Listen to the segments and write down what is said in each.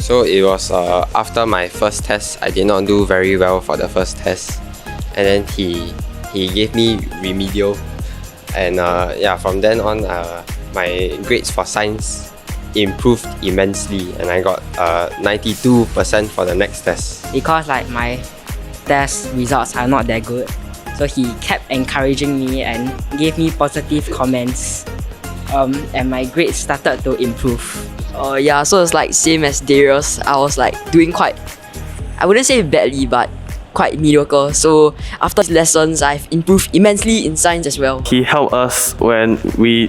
So it was after my first test, I did not do very well for the first test, and then he gave me remedial, and from then on my grades for science improved immensely, and I got 92% for the next test. Because like my test results are not that good, so he kept encouraging me and gave me positive comments, and my grades started to improve. So it's like same as Darius. I was like doing quite, I wouldn't say badly, but quite mediocre. So after his lessons, I've improved immensely in science as well. He helped us when we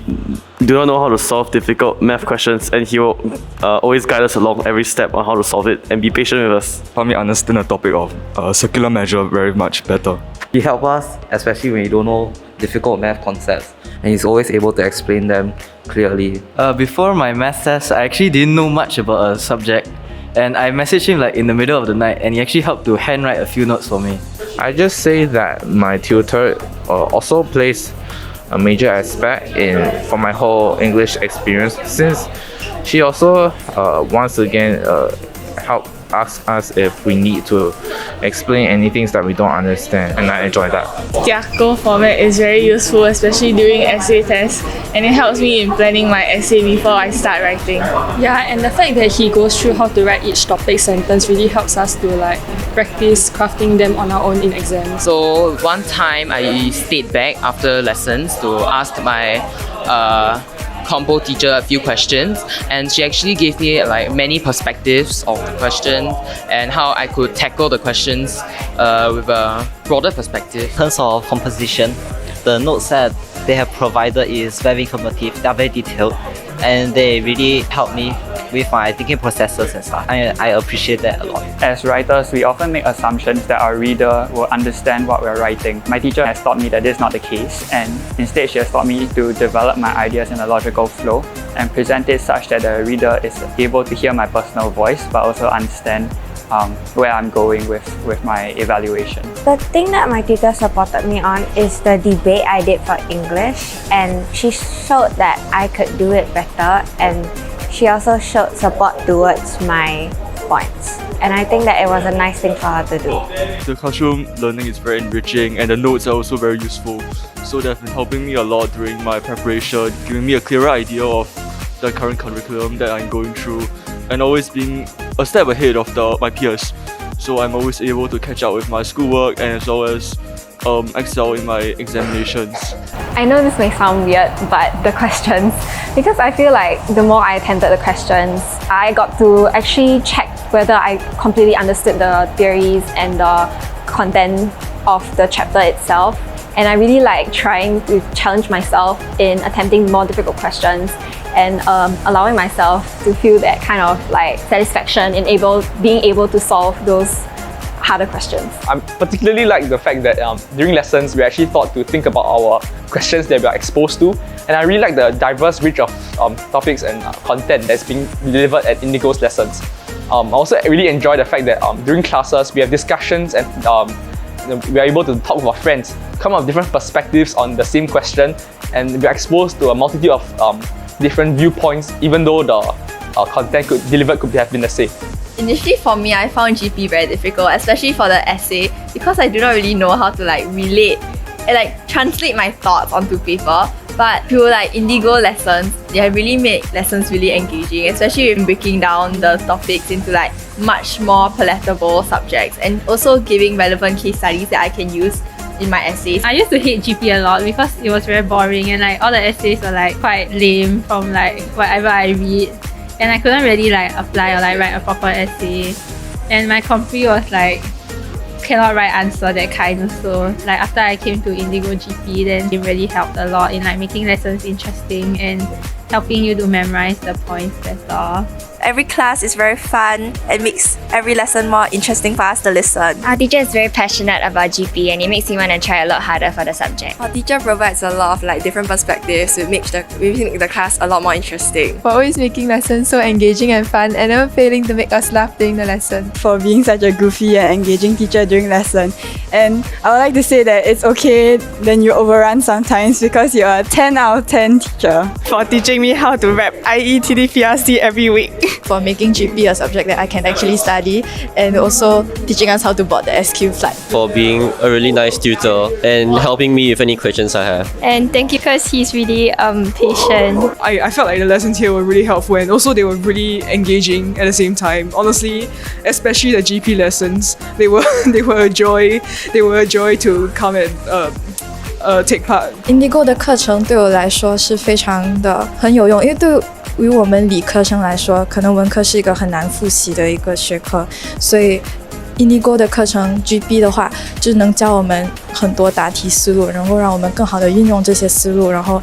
do not know how to solve difficult math questions, and he will always guide us along every step on how to solve it and be patient with us. Helped me understand the topic of circular measure very much better. He helped us, especially when you don't know difficult math concepts, and he's always able to explain them clearly. Before my math test, I actually didn't know much about a subject, and I messaged him like in the middle of the night, and he actually helped to handwrite a few notes for me. I just say that my tutor also plays a major aspect for my whole English experience, since she also once again ask us if we need to explain anything that we don't understand, and I enjoy that. Go format is very useful, especially during essay tests, and it helps me in planning my essay before I start writing. Yeah, and the fact that he goes through how to write each topic sentence really helps us to like practice crafting them on our own in exams. So one time I stayed back after lessons to ask my compo teacher a few questions, and she actually gave me like many perspectives of the question and how I could tackle the questions with a broader perspective. In terms of composition, the notes that they have provided is very informative, they are very detailed, and they really help me with my thinking processes and stuff. I appreciate that a lot. As writers, we often make assumptions that our reader will understand what we're writing. My teacher has taught me that this is not the case, and instead she has taught me to develop my ideas in a logical flow and present it such that the reader is able to hear my personal voice but also understand where I'm going with my evaluation. The thing that my teacher supported me on is the debate I did for English, and she showed that I could do it better, and she also showed support towards my points. And I think that it was a nice thing for her to do. The classroom learning is very enriching, and the notes are also very useful. So they've been helping me a lot during my preparation, giving me a clearer idea of the current curriculum that I'm going through, and always being a step ahead of my peers. So I'm always able to catch up with my schoolwork and as well as excel in my examinations. I know this may sound weird, but the questions, because I feel like the more I attended the questions, I got to actually check whether I completely understood the theories and the content of the chapter itself. And I really like trying to challenge myself in attempting more difficult questions and allowing myself to feel that kind of like satisfaction in being able to solve those harder questions. I particularly like the fact that during lessons we actually thought to think about our questions that we are exposed to, and I really like the diverse range of topics and content that's being delivered at Indigo's lessons. I also really enjoy the fact that during classes we have discussions and we are able to talk with our friends, come up with different perspectives on the same question, and we are exposed to a multitude of different viewpoints, even though the content delivered could have been the same. Initially for me, I found GP very difficult, especially for the essay, because I do not really know how to like relate and like translate my thoughts onto paper. But through like Indigo lessons, they have really made lessons really engaging, especially in breaking down the topics into like much more palatable subjects, and also giving relevant case studies that I can use in my essays. I used to hate GP a lot because it was very boring, and like all the essays were like quite lame from like whatever I read, and I couldn't really like apply or like write a proper essay, and my compre was like cannot write answer, that kind of. So like after I came to Indigo GP, then it really helped a lot in like making lessons interesting and helping you to memorize the points better. Every class is very fun and makes every lesson more interesting for us to listen. Our teacher is very passionate about GP, and it makes me want to try a lot harder for the subject. Our teacher provides a lot of like different perspectives to make the class a lot more interesting. For always making lessons so engaging and fun, and never failing to make us laugh during the lesson. For being such a goofy and engaging teacher during lesson. And I would like to say that it's okay when you overrun sometimes, because you're a 10 out of 10 teacher. For teaching me how to rap IETDPRC every week. for making GP a subject that I can actually study, and also teaching us how to board the SQ flight. For being a really nice tutor and helping me with any questions I have. And thank you because he's really patient. I felt like the lessons here were really helpful, and also they were really engaging at the same time. Honestly, especially the GP lessons, they were a joy. They were a joy to come and take part. Indigo 的课程对我来说是非常的很有用，因为对于我们理科生来说，可能文科是一个很难复习的一个学科，所以 Indigo 的课程 GB 的话，就能教我们很多答题思路，然后让我们更好的运用这些思路，然后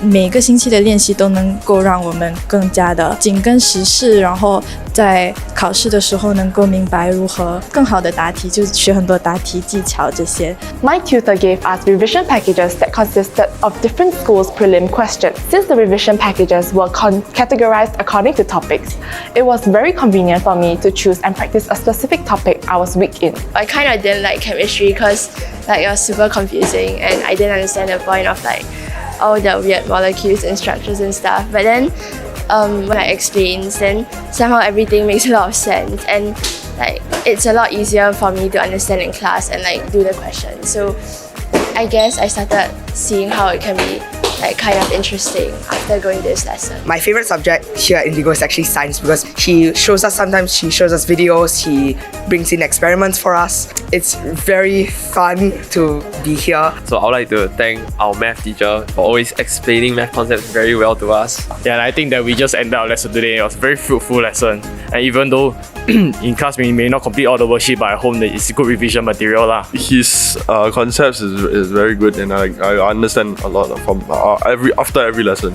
每个星期的练习都能够让我们更加的紧跟时事，然后在考试的时候能够明白如何更好的答题，就是学很多答题技巧这些。 My tutor gave us revision packages that consisted of different schools' prelim questions. Since the revision packages were categorized according to topics, it was very convenient for me to choose and practice a specific topic I was weak in. I kind of didn't like chemistry because it was super confusing and I didn't understand the point of all the weird molecules and structures and stuff. But then when I explained, then somehow everything makes a lot of sense, and it's a lot easier for me to understand in class and do the questions. So I guess I started seeing how it can be kind of interesting after going to this lesson. My favorite subject here at Indigo is actually science, because sometimes he shows us videos, he brings in experiments for us. It's very fun to be here. So I would like to thank our math teacher for always explaining math concepts very well to us. Yeah, and I think that we just ended our lesson today. It was a very fruitful lesson. And even though in class we may not complete all the worksheet, but at home it's good revision material lah. His concepts is very good, and I understand a lot from after every lesson.